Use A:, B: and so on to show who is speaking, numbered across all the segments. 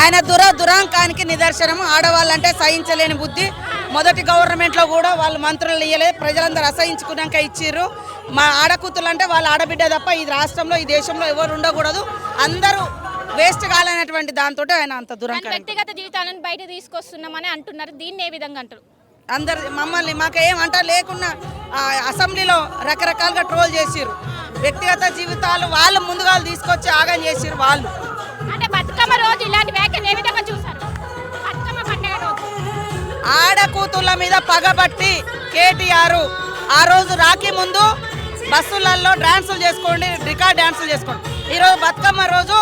A: ఆయన దురాంకానికి నిదర్శనం. ఆడవాళ్ళంటే సహించలేని బుద్ధి. మొదటి గవర్నమెంట్లో కూడా వాళ్ళు మంత్రులు ఇయ్యలేదు, ప్రజలందరూ అసహించుకున్నాక ఇచ్చిర్రు. మా ఆడకూతులు అంటే వాళ్ళ ఆడబిడ్డ తప్ప ఈ రాష్ట్రంలో ఈ దేశంలో ఎవరు ఉండకూడదు, అందరూ వేస్ట్ కాలనేటువంటి దాంతో ఆయన అంత దురాంకారం.
B: వ్యక్తిగత జీవితాలను బయట తీసుకొస్తున్నామని అంటున్నారు, దీన్ని ఏ విధంగా అంటారు?
A: అందరు మమ్మల్ని మాకేం అంట లేకున్నా అసెంబ్లీలో రకరకాలుగా ట్రోల్ చేసిర్రు. వ్యక్తిగత జీవితాలు వాళ్ళు ముందుగా తీసుకొచ్చి ఆగం చేసిర్రు. వాళ్ళు
B: అంటే బతుకమ్మ రోజు ఇలాంటి వ్యాఖ్యలు ఏ విధంగా చూసారు? బతుకమ్మ పండుగ రోజు
A: ఆడకూతుళ్ళ మీద పగబట్టి కేటీఆర్ ఆ రోజు రాఖీ ముందు బస్సులలో డాన్సులు చేసుకోండి, రికార్డ్ డాన్సులు చేసుకోండి. ఈరోజు బతుకమ్మ రోజు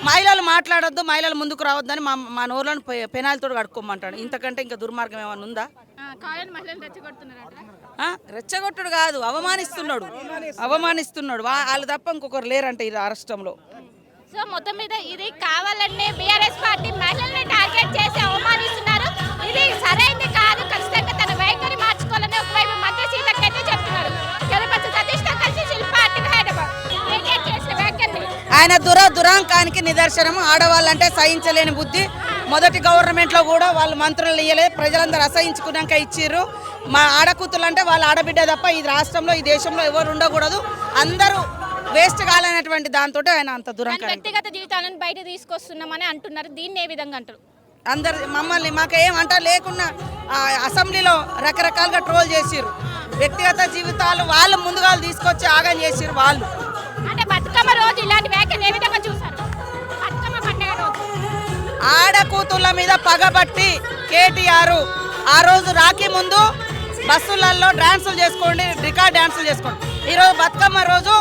A: మహిళలు మాట్లాడొద్దు, మహిళలు ముందుకు రావద్దని మా నోర్లను పెనాలతో కడుక్కోమంటాడు. ఇంతకంటే ఇంకా దుర్మార్గం ఏమైనా ఉందా? రెచ్చగొట్టుడు కాదు, అవమానిస్తున్నాడు. వాళ్ళు తప్ప ఇంకొకరు లేరంటే ఈ రాష్ట్రంలో.
B: సో మొత్తం మీద ఇది కావాలనే బీఆర్ఎస్ పార్టీ మహిళల్ని టార్గెట్ చేసి అవమానిస్తున్నారు. ఇది సరైనది కాదు, ఖచ్చితంగా తన వైఖరి మార్చుకోవాలని ఒకవైపు మంత్రి సీతక్క అయితే చెప్తున్నారు. గెలుపచ్చు సతీష్తో కలిసి శిల్ప హైదరాబాద్ చేసిన వ్యాఖ్యల్ని
A: ఆయన దురాంకానికి నిదర్శనం. ఆడవాళ్ళంటే సహించలేని బుద్ధి. మొదటి గవర్నమెంట్లో కూడా వాళ్ళు మంత్రులు ఇయ్యలేదు, ప్రజలందరూ అసహించుకున్నాక ఇచ్చిర్రు. మా ఆడకూతులు అంటే వాళ్ళ ఆడబిడ్డ తప్ప ఈ రాష్ట్రంలో ఈ దేశంలో ఎవరు ఉండకూడదు, అందరూ వేస్ట్ కాలనేటువంటి దాంతో ఆయన అంత దురాంకారం.
B: వ్యక్తిగత జీవితాలను బయట తీసుకొస్తున్నామని అంటున్నారు, దీన్ని ఏ విధంగా అంటారు?
A: అందరు మమ్మల్ని మాకేం అంట లేకున్నా అసెంబ్లీలో రకరకాలుగా ట్రోల్ చేసిర్రు. వ్యక్తిగత జీవితాలు వాళ్ళు ముందుగా తీసుకొచ్చి ఆగం చేసిర్రు. వాళ్ళు
B: అంటే బతుకమ్మ రోజు ఇలాంటి వ్యాఖ్యలు ఏ విధంగా చూసారు? బతుకమ్మ పండుగ రోజు
A: ఆడకూతుళ్ళ మీద పగబట్టి కేటీఆర్ ఆ రోజు రాఖీ ముందు బస్సులలో డాన్సులు చేసుకోండి, రికార్డ్ డాన్సులు చేసుకోండి. ఈరోజు బతుకమ్మ రోజు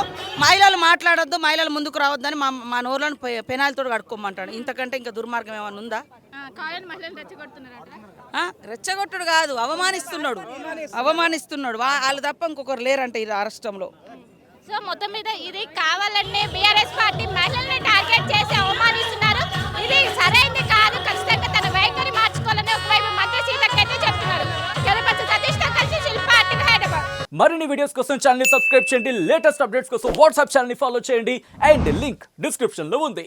A: మహిళలు మాట్లాడొద్దు, మహిళలు ముందుకు రావద్దని మా నోర్లను పెనాలతో కడుక్కోమంటాడు. ఇంతకంటే ఇంకా దుర్మార్గం ఏమైనా ఉందా? రెచ్చగొట్టుడు కాదు, అవమానిస్తున్నాడు. వాళ్ళు తప్ప ఇంకొకరు లేరంటే ఈ రాష్ట్రంలో.
B: సో మొత్తం మీద ఇది కావాలనే బీఆర్ఎస్ పార్టీ మహిళల్ని టార్గెట్ చేసి అవమానిస్తున్నారు. ఇది సరైనది కాదు, ఖచ్చితంగా తన వైఖరి మార్చుకోవాలని ఒకవైపు మంత్రి సీతక్క అయితే చెప్తున్నారు. గెలుపచ్చు సతీష్తో కలిసి శిల్ప హైదరాబాద్.
C: మరిన్ని వీడియోస్ కోసం ఛానల్ ని సబ్స్క్రైబ్ చేయండి, లేటెస్ట్ అప్డేట్స్ కోసం వాట్సాప్ ఛానల్ ని ఫాలో చేయండి అండ్ లింక్ డిస్క్రిప్షన్ లో ఉంది.